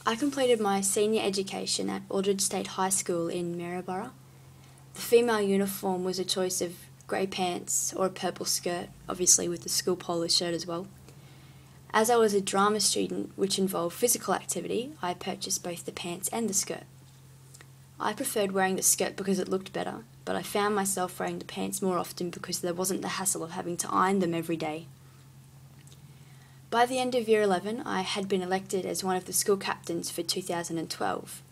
I completed my senior education at Aldridge State High School in Maryborough. The female uniform was a choice of grey pants or a purple skirt, obviously with the school polo shirt as well. As I was a drama student, which involved physical activity, I purchased both the pants and the skirt. I preferred wearing the skirt because it looked better, but I found myself wearing the pants more often because there wasn't the hassle of having to iron them every day. By the end of Year 11, I had been elected as one of the school captains for 2012.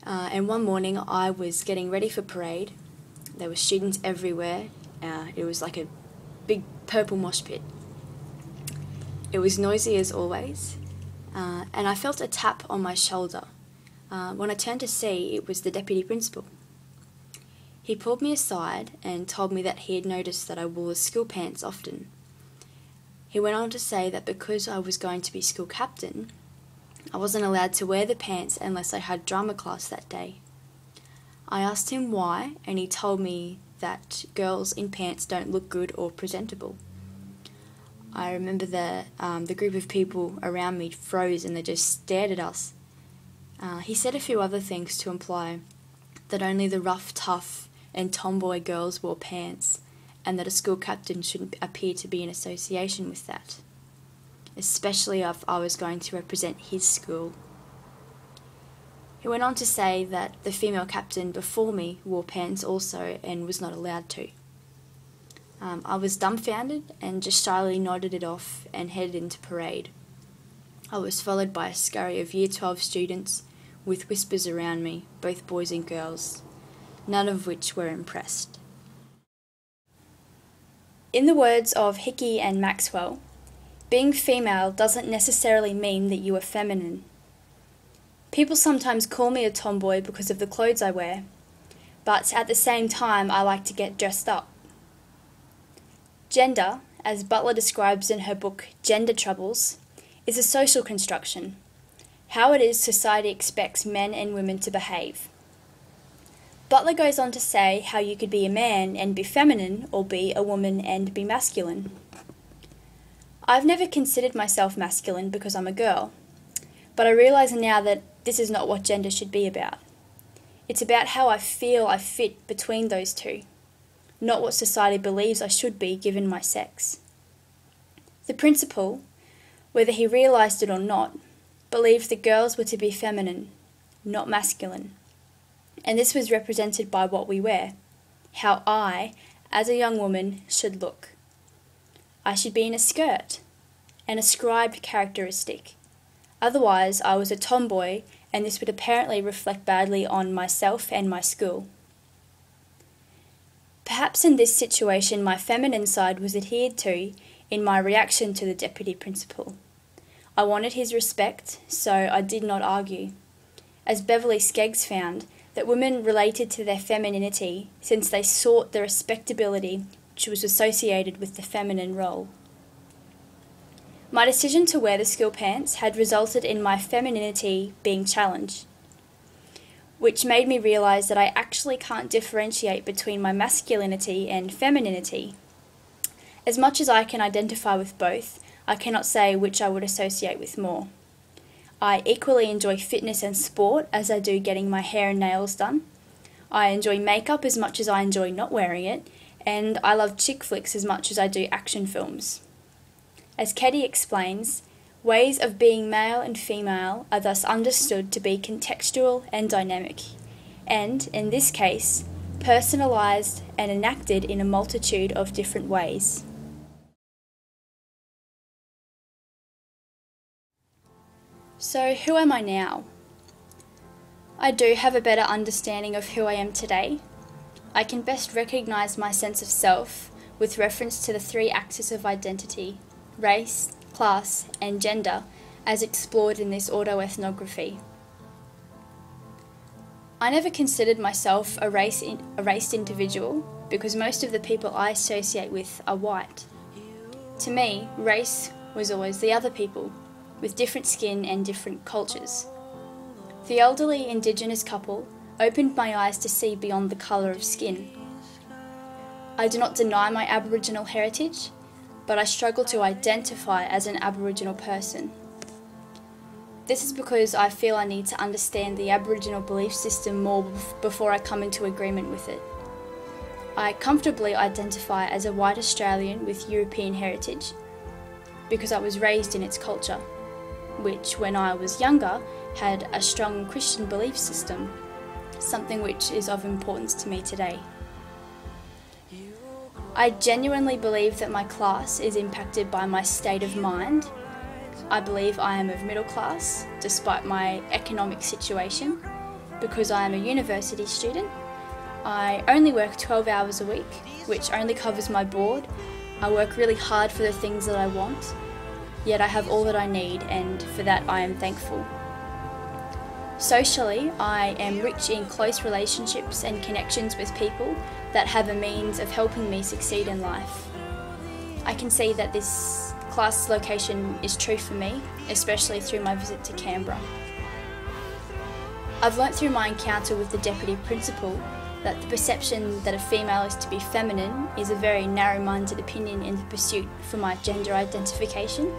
And one morning I was getting ready for parade. There were students everywhere. It was like a big purple mosh pit. It was noisy as always, and I felt a tap on my shoulder. When I turned to see, it was the deputy principal. He pulled me aside and told me that he had noticed that I wore school pants often. He went on to say that because I was going to be school captain, I wasn't allowed to wear the pants unless I had drama class that day. I asked him why, and he told me that girls in pants don't look good or presentable. I remember the group of people around me froze and they just stared at us. He said a few other things to imply that only the rough, tough and tomboy girls wore pants, and that a school captain shouldn't appear to be in association with that, especially if I was going to represent his school. He went on to say that the female captain before me wore pants also and was not allowed to. I was dumbfounded and just shyly nodded it off and headed into parade. I was followed by a scurry of Year 12 students with whispers around me, both boys and girls, none of which were impressed. In the words of Hickey and Maxwell, being female doesn't necessarily mean that you are feminine. People sometimes call me a tomboy because of the clothes I wear, but at the same time I like to get dressed up. Gender, as Butler describes in her book Gender Troubles, is a social construction, how it is society expects men and women to behave. Butler goes on to say how you could be a man and be feminine, or be a woman and be masculine. I've never considered myself masculine because I'm a girl, but I realise now that this is not what gender should be about. It's about how I feel I fit between those two, not what society believes I should be given my sex. The principal, whether he realised it or not, believed that girls were to be feminine, not masculine. And this was represented by what we wear, how I, as a young woman, should look. I should be in a skirt, an ascribed characteristic. Otherwise, I was a tomboy, and this would apparently reflect badly on myself and my school. Perhaps in this situation my feminine side was adhered to in my reaction to the deputy principal. I wanted his respect, so I did not argue. As Beverly Skeggs found, that women related to their femininity since they sought the respectability which was associated with the feminine role. My decision to wear the school pants had resulted in my femininity being challenged, which made me realise that I actually can't differentiate between my masculinity and femininity. As much as I can identify with both, I cannot say which I would associate with more. I equally enjoy fitness and sport as I do getting my hair and nails done. I enjoy makeup as much as I enjoy not wearing it, and I love chick flicks as much as I do action films. As Keddy explains, ways of being male and female are thus understood to be contextual and dynamic, and, in this case, personalised and enacted in a multitude of different ways. So, who am I now? I do have a better understanding of who I am today. I can best recognise my sense of self with reference to the three axes of identity: race, class, and gender, as explored in this autoethnography. I never considered myself a raced individual because most of the people I associate with are white. To me, race was always the other people, with different skin and different cultures. The elderly Indigenous couple opened my eyes to see beyond the colour of skin. I do not deny my Aboriginal heritage, but I struggle to identify as an Aboriginal person. This is because I feel I need to understand the Aboriginal belief system more before I come into agreement with it. I comfortably identify as a white Australian with European heritage because I was raised in its culture, which when I was younger had a strong Christian belief system, something which is of importance to me today. I genuinely believe that my class is impacted by my state of mind. I believe I am of middle class, despite my economic situation, because I am a university student. I only work 12 hours a week, which only covers my board. I work really hard for the things that I want, yet I have all that I need, and for that I am thankful. Socially, I am rich in close relationships and connections with people that have a means of helping me succeed in life. I can see that this class location is true for me, especially through my visit to Canberra. I've learnt through my encounter with the Deputy Principal that the perception that a female is to be feminine is a very narrow-minded opinion in the pursuit for my gender identification.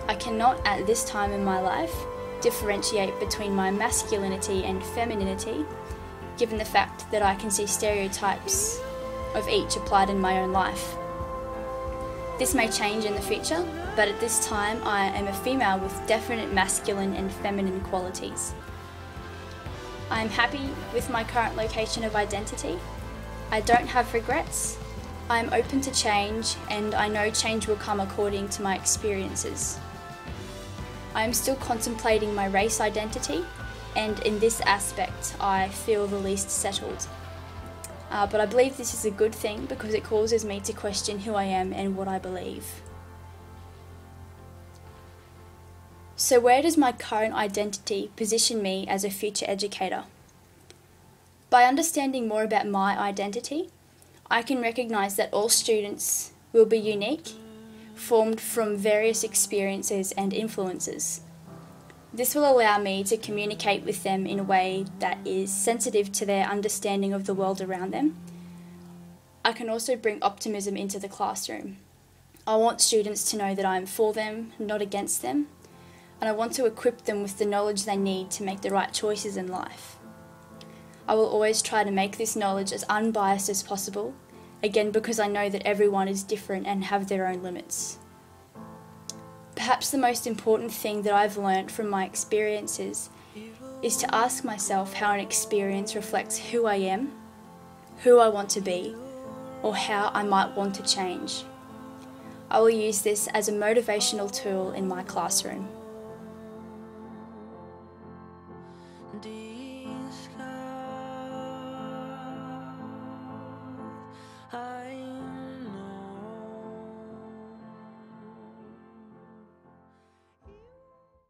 I cannot, at this time in my life, differentiate between my masculinity and femininity, given the fact that I can see stereotypes of each applied in my own life. This may change in the future, but at this time I am a female with definite masculine and feminine qualities. I am happy with my current location of identity. I don't have regrets. I am open to change, and I know change will come according to my experiences. I am still contemplating my race identity, and in this aspect I feel the least settled. But I believe this is a good thing because it causes me to question who I am and what I believe. So where does my current identity position me as a future educator? By understanding more about my identity, I can recognise that all students will be unique, formed from various experiences and influences. This will allow me to communicate with them in a way that is sensitive to their understanding of the world around them. I can also bring optimism into the classroom. I want students to know that I am for them, not against them, and I want to equip them with the knowledge they need to make the right choices in life. I will always try to make this knowledge as unbiased as possible, again because I know that everyone is different and have their own limits. Perhaps the most important thing that I've learnt from my experiences is to ask myself how an experience reflects who I am, who I want to be, or how I might want to change. I will use this as a motivational tool in my classroom.